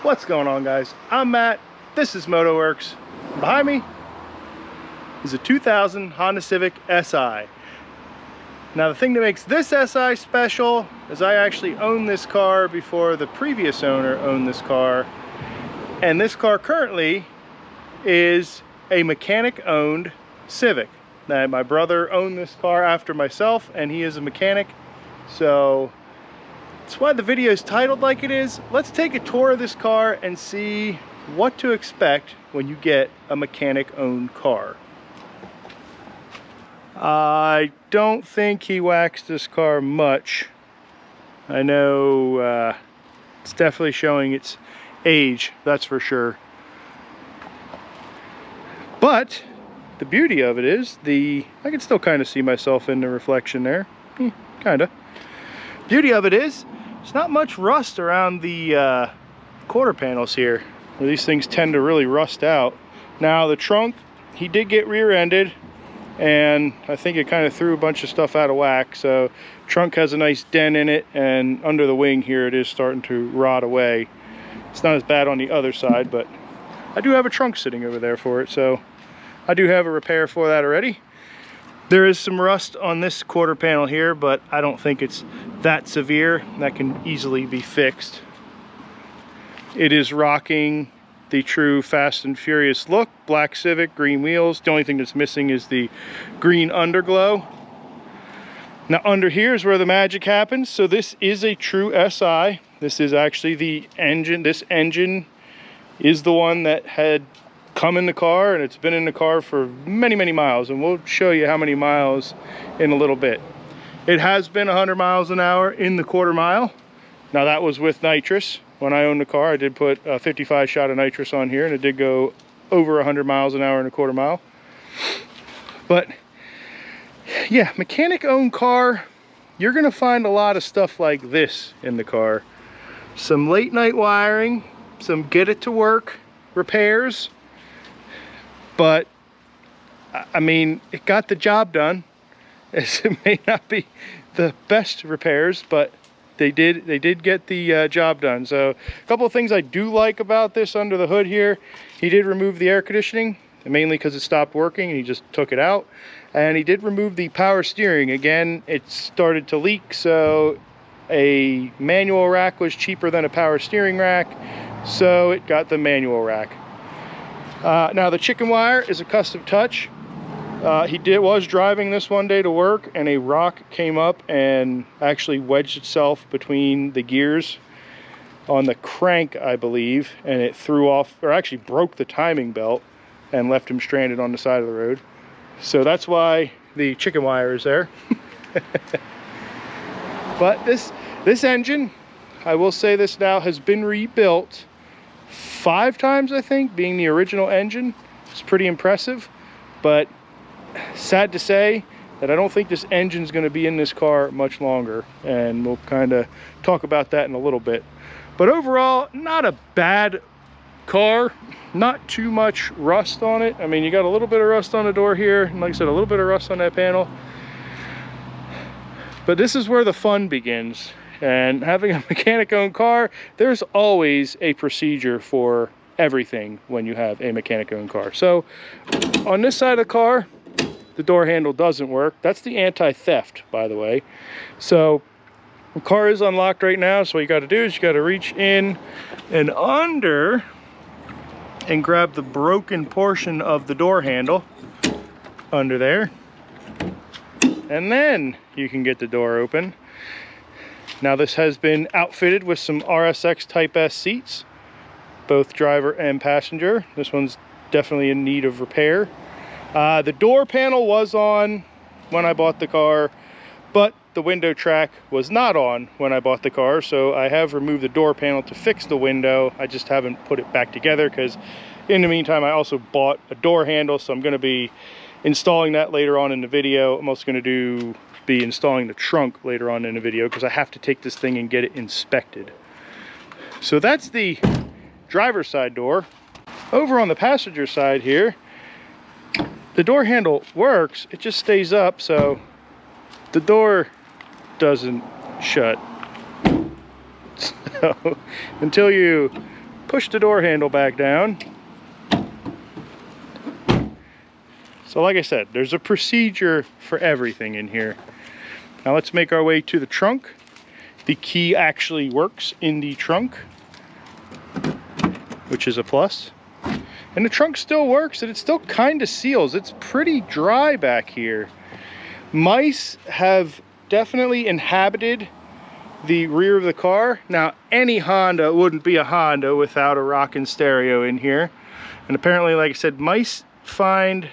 What's going on, guys? I'm Matt. This is MotoWorks. Behind me is a 2000 Honda Civic SI. Now, the thing that makes this SI special is I actually owned this car before the previous owner owned this car. And this car currently is a mechanic-owned Civic. Now, my brother owned this car after myself, and he is a mechanic. So that's why the video is titled like it is. Let's take a tour of this car and see what to expect when you get a mechanic-owned car. I don't think he waxed this car much. I know it's definitely showing its age, that's for sure. But the beauty of it is I can still kind of see myself in the reflection there. Kind of. Beauty of it is there's not much rust around the quarter panels here, where these things tend to really rust out. Now the trunk, he did get rear-ended, and I think it kind of threw a bunch of stuff out of whack. So trunk has a nice dent in it, and under the wing here it is starting to rot away. It's not as bad on the other side, but I do have a trunk sitting over there for it, so I do have a repair for that already. There is some rust on this quarter panel here, but I don't think it's that severe. That can easily be fixed. It is rocking the true Fast and Furious look. Black Civic, green wheels. The only thing that's missing is the green underglow. Now under here is where the magic happens. So this is a true SI. This is actually the engine. This engine is the one that had come in the car, and it's been in the car for many miles, and we'll show you how many miles in a little bit. It has been 100 miles an hour in the quarter mile. Now that was with nitrous. When I owned the car, I did put a 55 shot of nitrous on here, and it did go over 100 miles an hour in a quarter mile. But yeah, mechanic owned car, you're gonna find a lot of stuff like this in the car. Some late night wiring, some get it to work repairs. But I mean, it got the job done. It may not be the best repairs, but they did get the job done. So a couple of things I do like about this under the hood here. He did remove the air conditioning, mainly because it stopped working and he just took it out. And he did remove the power steering. Again, it started to leak, so a manual rack was cheaper than a power steering rack, so it got the manual rack. Now the chicken wire is a custom touch. He was driving this one day to work, and a rock came up and actually wedged itself between the gears on the crank, I believe, and it threw off, or actually broke the timing belt and left him stranded on the side of the road. So that's why the chicken wire is there. But this engine, I will say this now, has been rebuilt 5 times, I think, being the original engine. It's pretty impressive, but sad to say that I don't think this engine's going to be in this car much longer, and we'll kind of talk about that in a little bit. But overall, not a bad car, not too much rust on it. I mean, you got a little bit of rust on the door here, and like I said, a little bit of rust on that panel. But this is where the fun begins. And having a mechanic-owned car, there's always a procedure for everything when you have a mechanic-owned car. So on this side of the car, the door handle doesn't work. That's the anti-theft, by the way. So the car is unlocked right now, so what you got to do is you got to reach in and under and grab the broken portion of the door handle under there, and then you can get the door open. Now this has been outfitted with some RSX Type S seats, both driver and passenger. This one's definitely in need of repair. The door panel was on when I bought the car, but the window track was not on when I bought the car, so I have removed the door panel to fix the window. I just haven't put it back together because in the meantime I also bought a door handle, so I'm going to be installing that later on in the video. I'm also going to be installing the trunk later on in the video because I have to take this thing and get it inspected. So that's the driver's side door. Over on the passenger side here, the door handle works, it just stays up, so the door doesn't shut. So until you push the door handle back down. So like I said, there's a procedure for everything in here. Now let's make our way to the trunk. The key actually works in the trunk, which is a plus. And the trunk still works, and it still kind of seals. It's pretty dry back here. Mice have definitely inhabited the rear of the car. Now, any Honda wouldn't be a Honda without a rockin' stereo in here. And apparently, like I said, mice find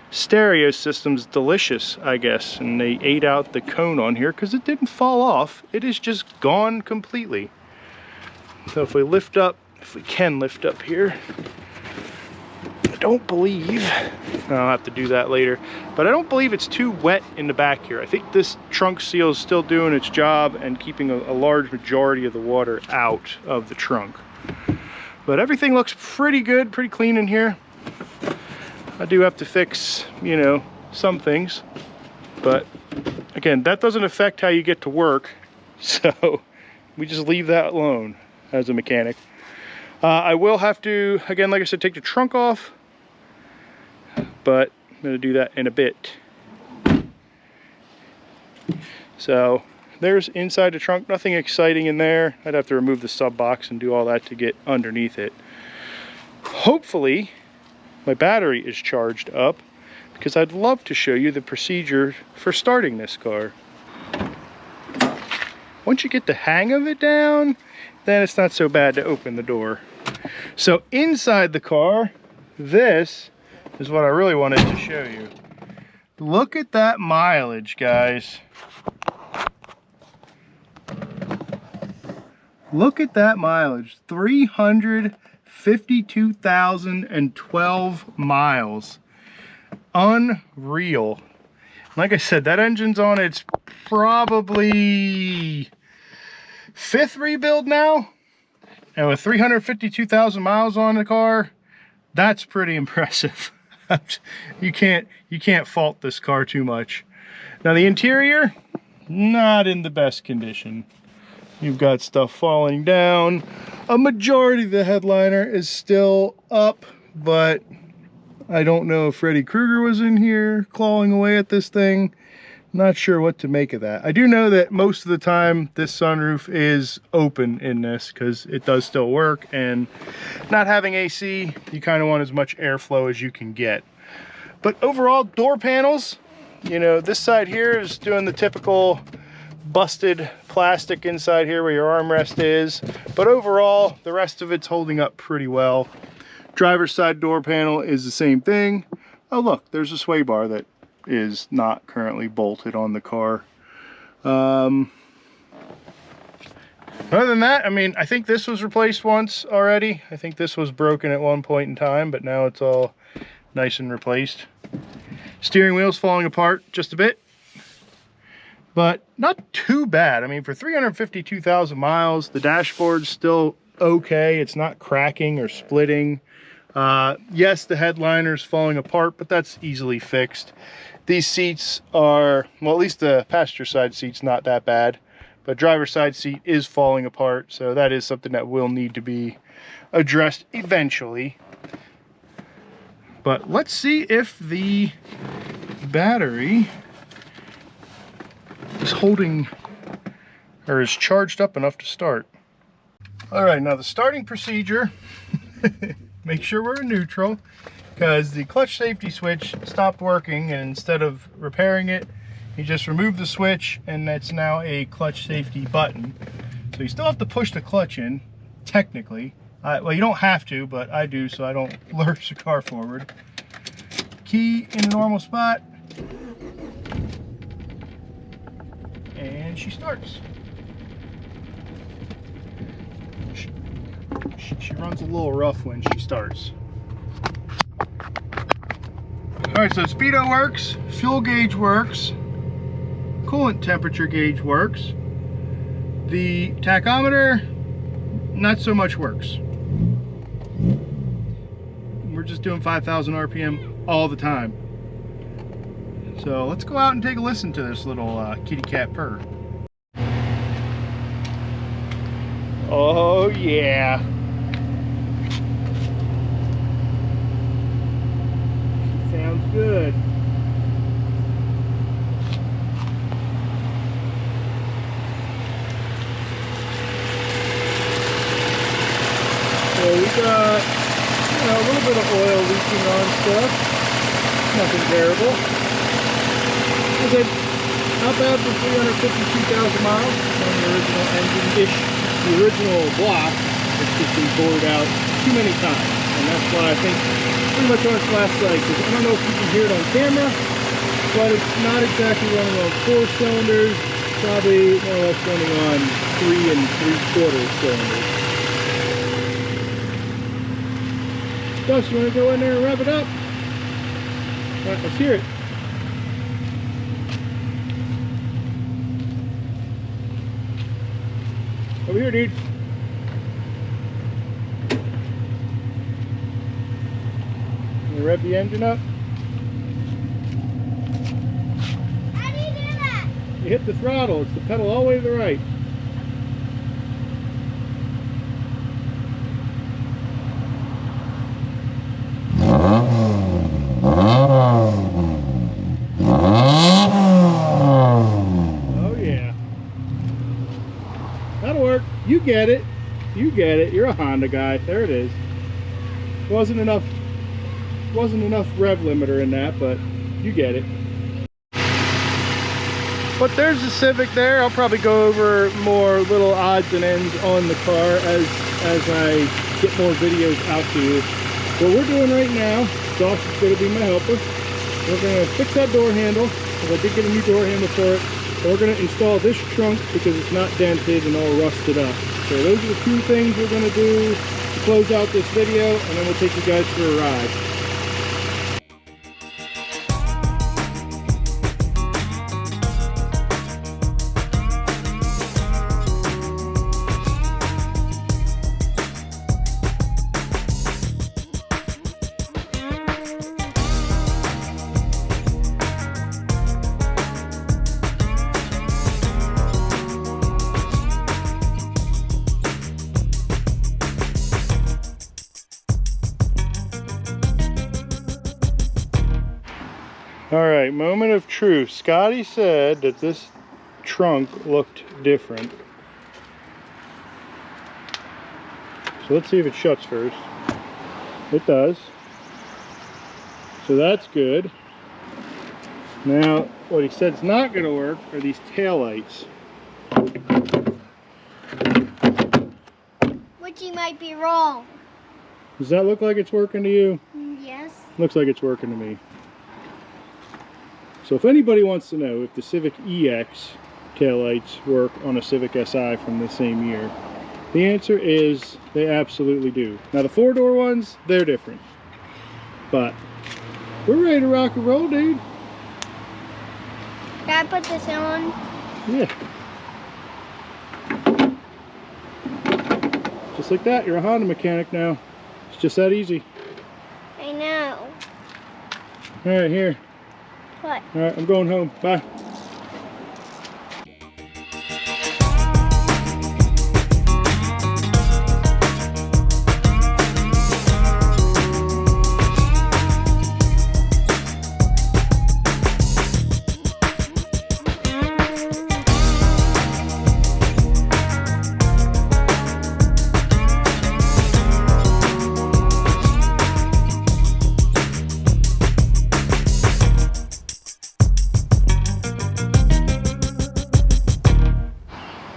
stereo systems delicious, I guess. And they ate out the cone on here because it didn't fall off. It is just gone completely. So if we lift up, if we can lift up here, I don't believe, I'll have to do that later, but I don't believe it's too wet in the back here. I think this trunk seal is still doing its job and keeping a large majority of the water out of the trunk. But everything looks pretty good, pretty clean in here. I do have to fix, you know, some things, but again, that doesn't affect how you get to work, so we just leave that alone as a mechanic. I will have to, again, like I said, take the trunk off, but I'm going to do that in a bit. So there's inside the trunk, nothing exciting in there. I'd have to remove the sub box and do all that to get underneath it. Hopefully my battery is charged up, because I'd love to show you the procedure for starting this car. Once you get the hang of it down, then it's not so bad to open the door. So inside the car, this is what I really wanted to show you. Look at that mileage, guys. Look at that mileage, 352,012 miles. Unreal. Like I said, that engine's on its probably 5th rebuild now. And with 352,000 miles on the car, that's pretty impressive. You can't fault this car too much. Now the interior, not in the best condition. You've got stuff falling down. A majority of the headliner is still up, but I don't know if Freddy Krueger was in here clawing away at this thing. Not sure what to make of that. I do know that most of the time this sunroof is open in this, because it does still work, and not having AC, you kind of want as much airflow as you can get. But overall, door panels, you know, this side here is doing the typical busted plastic inside here where your armrest is, but overall the rest of it's holding up pretty well. Driver's side door panel is the same thing. Oh look, there's a sway bar that is not currently bolted on the car. Other than that, I mean, I think this was replaced once already. I think this was broken at one point in time, but now it's all nice and replaced. Steering wheel's falling apart just a bit, but not too bad. I mean, for 352,000 miles, the dashboard's still okay. It's not cracking or splitting. Yes, the headliner's falling apart, but that's easily fixed. These seats are, well, at least the passenger side seat's not that bad, but driver's side seat is falling apart, so that is something that will need to be addressed eventually. But let's see if the battery is holding, or is charged up enough to start. All right, now the starting procedure, make sure we're in neutral, because the clutch safety switch stopped working, and instead of repairing it, you just remove the switch, and that's now a clutch safety button. So you still have to push the clutch in, technically. Well, you don't have to, but I do, so I don't lurch the car forward. Key in the normal spot, and she starts. She runs a little rough when she starts. Alright, so speedo works, fuel gauge works, coolant temperature gauge works. The tachometer, not so much works. We're just doing 5,000 RPM all the time. So let's go out and take a listen to this little kitty cat purr. Oh yeah. So we got, you know, a little bit of oil leaking on stuff. Nothing terrible. I said, not bad for 352,000 miles on the original engine-ish. The original block has just been bored out too many times. And that's why I think pretty much on its last cycle. I don't know if you can hear it on camera, but it's not exactly running on 4 cylinders. Probably more or less running on 3 3/4 cylinders. Gus, you want to go in there and wrap it up? All right, let's hear it. Over here, dude. You rev the engine up. How do you do that? You hit the throttle. It's the pedal all the way to the right. Oh yeah. That'll work. You get it. You get it. You're a Honda guy. There it is. Wasn't enough rev limiter in that, but you get it. But there's the Civic there. I'll probably go over more little odds and ends on the car as I get more videos out to you. What we're doing right now, Josh is going to be my helper. We're going to fix that door handle, because I did get a new door handle for it. And we're going to install this trunk because it's not dented and all rusted up. So those are the 2 things we're going to do to close out this video, and then we'll take you guys for a ride. Alright, moment of truth. Scotty said that this trunk looked different. So let's see if it shuts first. It does. So that's good. Now, what he said is not going to work are these taillights. Which you might be wrong. Does that look like it's working to you? Yes. Looks like it's working to me. So if anybody wants to know if the Civic EX taillights work on a Civic SI from the same year, the answer is they absolutely do. Now the 4-door ones, they're different. But we're ready to rock and roll, dude. Can I put this on? Yeah. Just like that, you're a Honda mechanic now. It's just that easy. I know. Alright, here. What? Alright, I'm going home. Bye.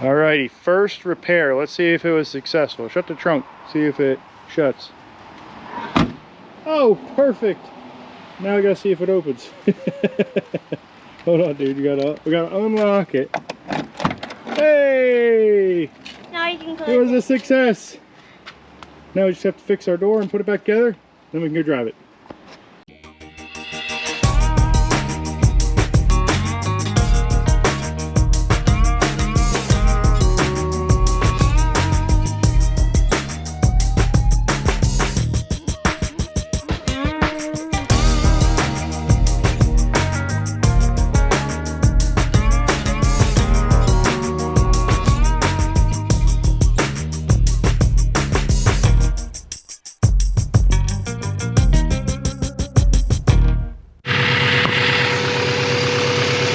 Alrighty, first repair. Let's see if it was successful. Shut the trunk. See if it shuts. Oh, perfect. Now we gotta see if it opens. Hold on, dude. We gotta unlock it. Hey! Now you can close It was it. a success. Now we just have to fix our door and put it back together. Then we can go drive it.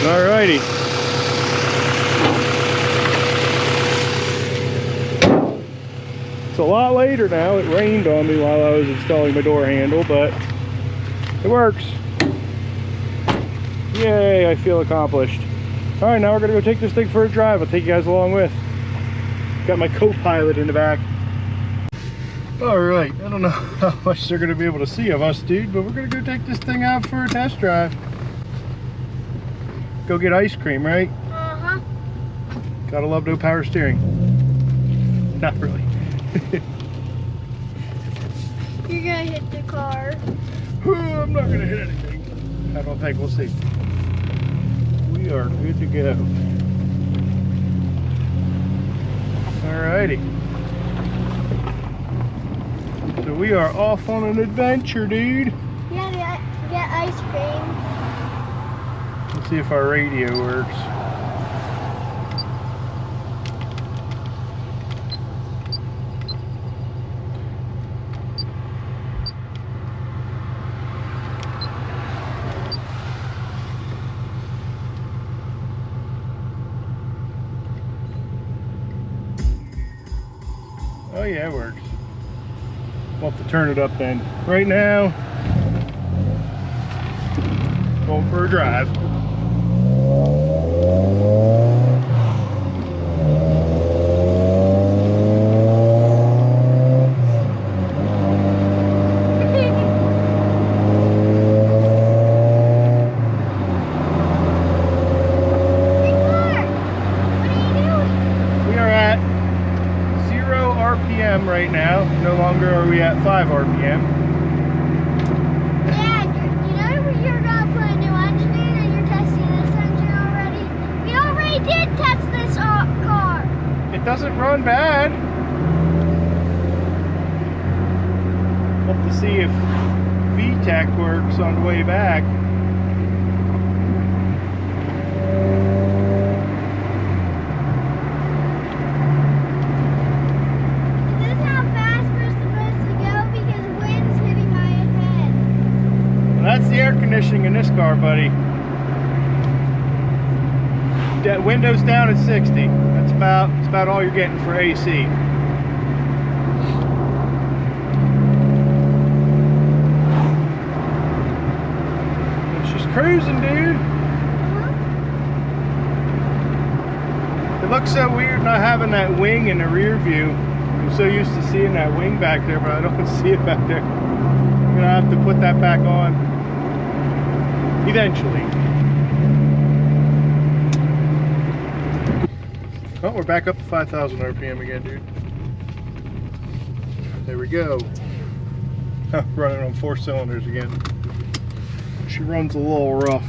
Alrighty. It's a lot later now. It rained on me while I was installing my door handle, but it works. Yay, I feel accomplished. All right, now we're gonna go take this thing for a drive. I'll take you guys along with. Got my co-pilot in the back. All right, I don't know how much they're gonna be able to see of us, dude, but we're gonna go take this thing out for a test drive. Go get ice cream, right? Uh-huh. Gotta love no power steering. Not really. You're gonna hit the car. I'm not gonna hit anything. I don't think. We'll see. We are good to go. Alrighty. So we are off on an adventure, dude. Yeah, get ice cream. Let's see if our radio works. Oh yeah, it works. We'll have to turn it up then. Right now, going for a drive. Right now, no longer are we at 5 RPM. Yeah, you know when you're gonna put a new engine in and you're testing this engine already? We already did test this car. It doesn't run bad. We'll have to see if vtec works on the way back. That's the air conditioning in this car, buddy. Windows down at 60. That's about all you're getting for AC. It's just cruising, dude. It looks so weird not having that wing in the rear view. I'm so used to seeing that wing back there, but I don't see it back there. I'm gonna have to put that back on eventually. Oh, we're back up to 5,000 RPM again, dude. There we go. Running on 4 cylinders again. She runs a little rough.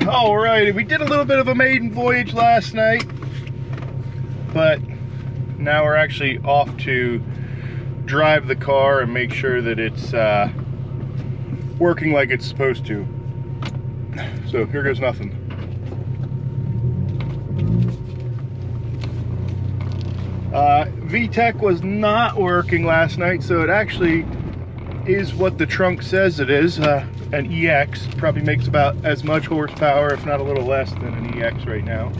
Alrighty, we did a little bit of a maiden voyage last night, but now we're actually off to drive the car and make sure that it's working like it's supposed to. So here goes nothing. vtec was not working last night, so it actually is what the trunk says it is. An EX probably makes about as much horsepower, if not a little less than an EX right now.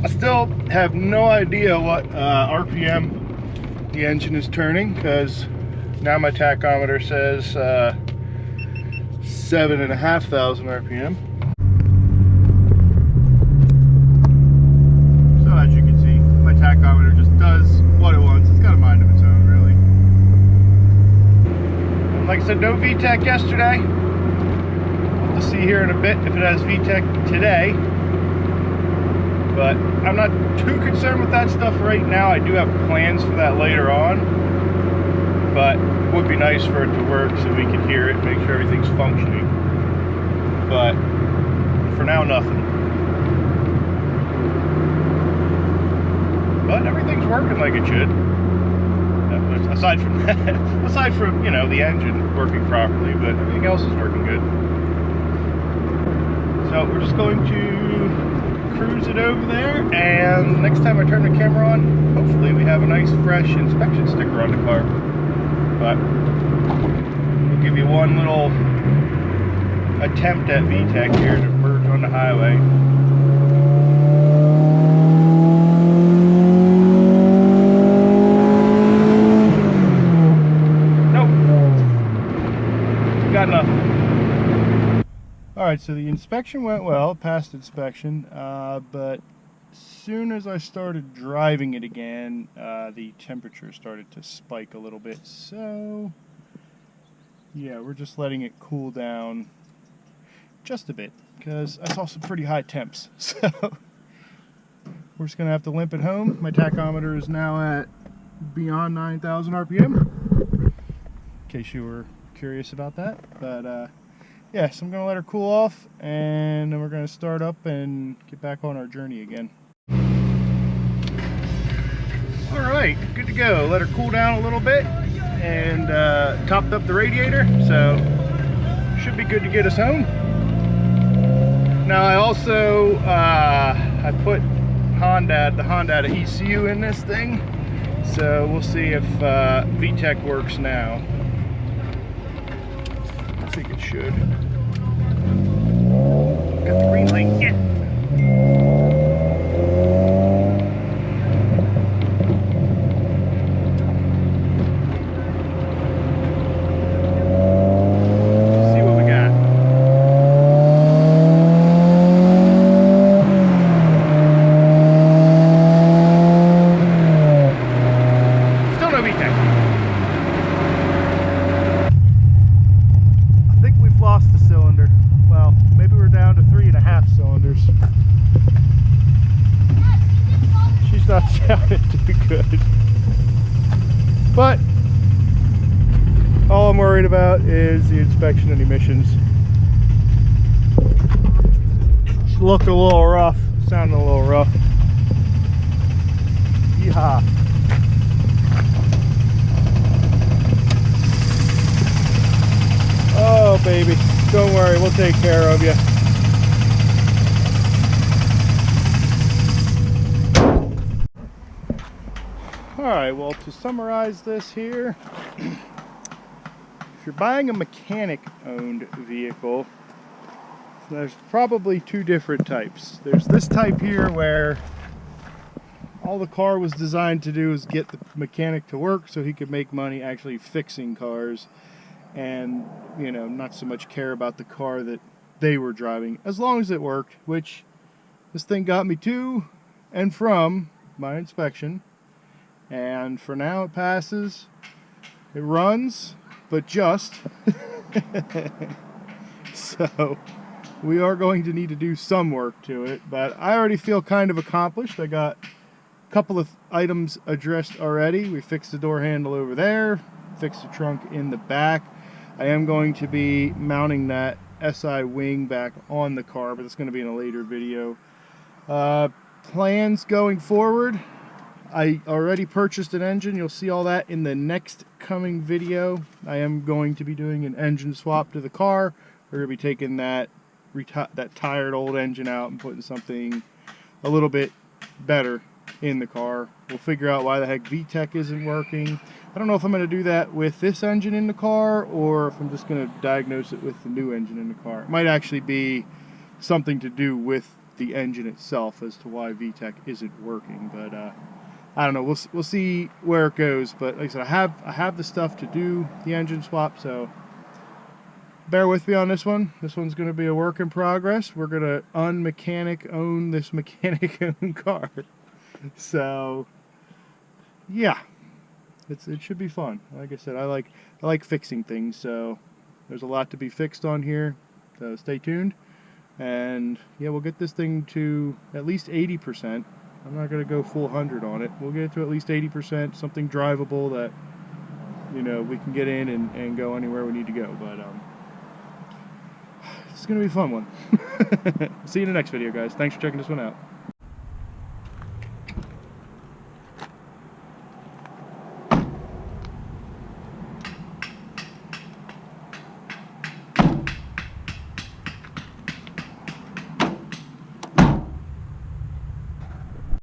I still have no idea what RPM the engine is turning, because now my tachometer says 7,500 RPM. So as you can see, my tachometer just does what it wants. It's got a mind of its own, really. like I said, no VTEC yesterday. We'll have to see here in a bit if it has VTEC today. But I'm not too concerned with that stuff right now. I do have plans for that later on. But it would be nice for it to work so we can hear it, make sure everything's functioning. But for now, nothing. But everything's working like it should. Aside from that, aside from, you know, the engine working properly, but everything else is working good. So we're just going to cruise it over there, and next time I turn the camera on, hopefully we have a nice fresh inspection sticker on the car. But we'll give you one little attempt at VTEC here to merge on the highway. Got nothing. Alright, so the inspection went well, passed inspection, but as soon as I started driving it again, the temperature started to spike a little bit. So, yeah, we're just letting it cool down just a bit, because I saw some pretty high temps. So, we're just going to have to limp it home. My tachometer is now at beyond 9,000 RPM, in case you were curious about that. But yeah, so I'm gonna let her cool off, and then we're gonna start up and get back on our journey again. All right, good to go. Let her cool down a little bit, and topped up the radiator, so should be good to get us home. Now I also I put the Honda ECU in this thing, so we'll see if VTEC works now. I think it should. Got the green light. Yeah. See what we got. Still no VTEC. Lost the cylinder. Well, maybe we're down to 3.5 cylinders. She's not sounding too good. But all I'm worried about is the inspection and emissions. Looked a little rough, sounded a little rough. Yeehaw. Oh baby, don't worry, we'll take care of you. Alright, well, to summarize this here, if you're buying a mechanic-owned vehicle, there's probably two different types. There's this type here where all the car was designed to do is get the mechanic to work so he could make money actually fixing cars, and, you know, not so much care about the car that they were driving, as long as it worked, which this thing got me to and from my inspection. And for now it passes, it runs, but just. So we are going to need to do some work to it, but I already feel kind of accomplished. I got a couple of items addressed already. We fixed the door handle over there, fixed the trunk in the back. I am going to be mounting that SI wing back on the car, but it's going to be in a later video. Plans going forward. I already purchased an engine. You'll see all that in the next coming video. I am going to be doing an engine swap to the car. We're going to be taking that tired old engine out and putting something a little bit better in the car. We'll figure out why the heck VTEC isn't working. I don't know if I'm going to do that with this engine in the car, or if I'm just going to diagnose it with the new engine in the car. It might actually be something to do with the engine itself as to why VTEC isn't working, but I don't know. We'll see where it goes. But like I said, I have the stuff to do the engine swap, so bear with me on this one. This one's going to be a work in progress. We're going to own this mechanic-owned car. So yeah, it should be fun. Like I said, I like fixing things, so there's a lot to be fixed on here. So stay tuned, and yeah, we'll get this thing to at least 80%. I'm not gonna go full 100 on it. We'll get it to at least 80%, something drivable that, you know, we can get in and go anywhere we need to go. But it's gonna be a fun one. See you in the next video, guys. Thanks for checking this one out.